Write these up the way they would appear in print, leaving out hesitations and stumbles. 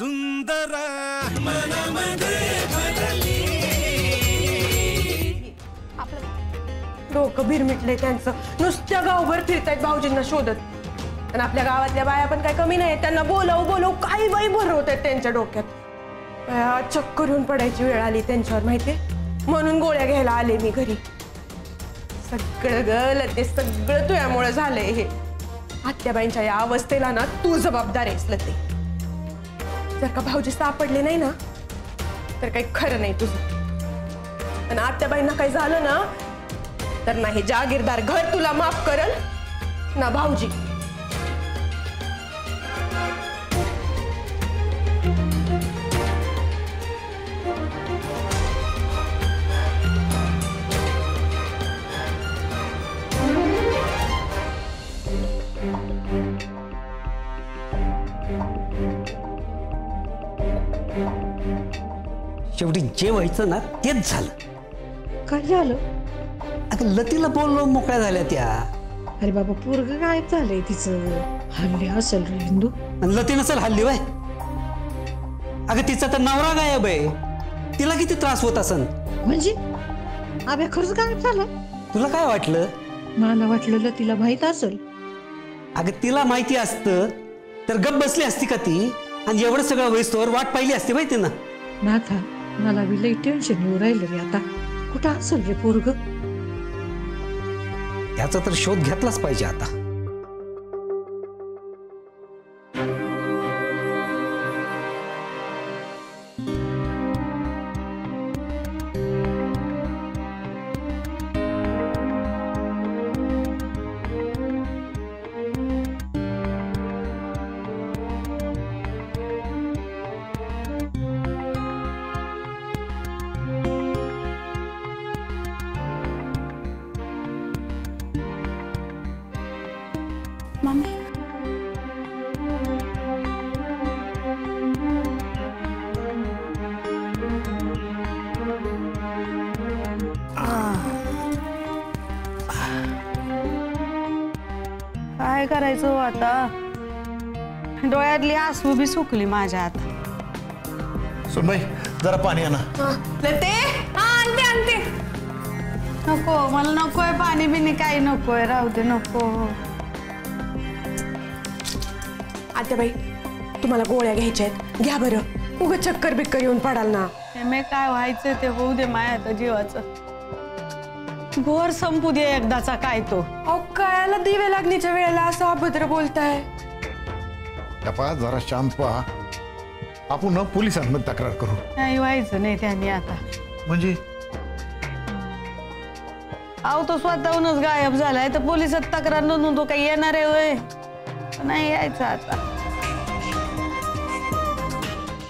सुंदर मनामध्ये भरली. डोकं भिरमिटलंय त्यांचं. नुसत्या गावभर फिरतायत भाऊजींना शोधत. आणि आपल्या गावातल्या बाया पण काय कमी नाही. त्यांना बोलव काही बाई भरवत आहेत त्यांच्या डोक्यात. चक्कर येऊन पडायची वेळ आली त्यांच्यावर माहितीये. म्हणून गोळ्या घ्यायला आले मी घरी. सगळं गल ते सगळं तुझ्यामुळे झालंय हे. आत्याबाईंच्या या अवस्थेला ना तू जबाबदार आहेस लते. जर का भाऊजी सापडले नाही ना तर काही खरं नाही तुझं. आणि आत्याबाईंना काही झालं ना तर नाही जागीरदार घर तुला माफ करल ना भाऊजी. शेवटी जे व्हायचं ना तेच झालं. काय झालं? अगं लतीला बोललो मोकळ्या झाल्या त्या. अरे बाबा पोरग गायब झालंय तिचं. हल्ली असेल रे हिंदू. आणि लती नसेल हल्ली बाय. अगं तिचा तर नवरा गायब आहे. तिला किती त्रास होत असन. म्हणजे आब्या खरंच गायब झाला? तुला काय वाटलं? मला वाटलं लतीला माहित असेल. अगं तिला माहिती असतं तर गप बसली असती का ती. आणि एवढं सगळं वयस्तोवर वाट पाहिली असती माहिती ना. नाथा मला बी लई टेन्शन येऊ राहिलं रे आता. कुठं असेल रे पोरग? त्याचा तर शोध घेतलाच पाहिजे आता. मम्मी काय करायचं आता. डोळ्यातली आसू बी सुकली माझ्या आता. सुनबाई जरा पाणी आणा. लते आणते आणते. नको मला नकोय पाणी बिनी काही नकोय. राहू दे नको. आत्याबाई तुम्हाला गोळ्या घ्यायच्या आहेत घ्या बरं. उगाच चक्कर बिक्कर येऊन पडाल ना. मी काय व्हायचं ते होऊ दे माया आता जीवाचं. घोर संपू दे एकदाचा काय तो. अहो कायला दिवे लागणीच्या वेळेला असं अभद्र बोलताय. जरा शांत व्हा. आपण ना पोलिसांमध्ये तक्रार करू. नाही व्हायचं नाही त्यांनी आता. म्हणजे अहो तो स्वतःहूनच गायब झालाय तर पोलिसात तक्रार नोंदवून तो काही येणार आहे होय. नाही यायचं आता.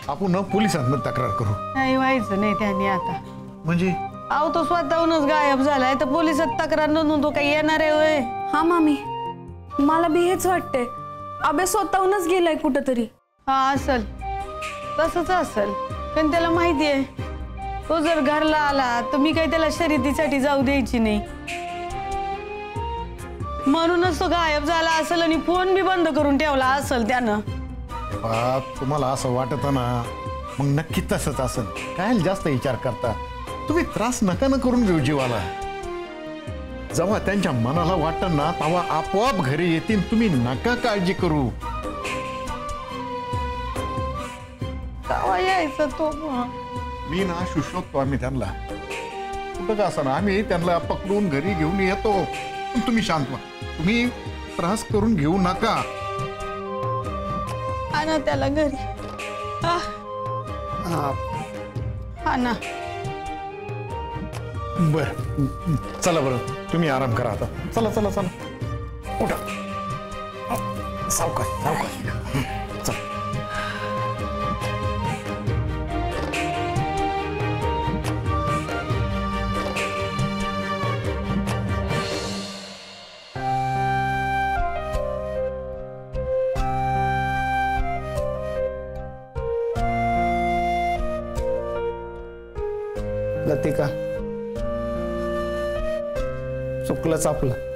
आपण ना पोलिसांमध्ये तक्रार करू. नाही व्हायचं नाही त्यांनी आता. म्हणजे अहो तो स्वतःहूनच गायब झालाय तर पोलिसात तक्रार नोंदवून तो काही येणार आहे होय. हा मामी मला बी हेच वाटतंय. अबे स्वतःहूनच गेलाय कुठंतरी. हा असल तसंच असल. पण त्याला माहिती आहे तो जर घरला आला तर मी काही त्याला शर्यतीसाठी जाऊ द्यायची नाही. म्हणूनच तो गायब झाला असेल आणि फोन बी बंद करून ठेवला असेल त्यानं. तुम्हाला असं वाटत ना मग नक्की तसंच असेल. काय जास्त विचार करता तुम्ही. त्रास नका न करून घेऊ जीवाला. जेव्हा त्यांच्या मनाला वाटतं ना तेव्हा आपोआप घरी येतील. तुम्ही नका काळजी करू. केव्हा यायचं तो. मी ना शोधतो आम्ही त्यांना. कुठं का असं ना आम्ही त्यांना पकडून घरी घेऊन येतो. तुम्ही शांत व्हा. तुम्ही त्रास करून घेऊ नका. आणा त्याला घरी. हा ना. बर चला बरं तुम्ही आराम करा आता. चला चला चला उठा. सावकाश सावकाश. चला. लतिका चुकलंच आपलं.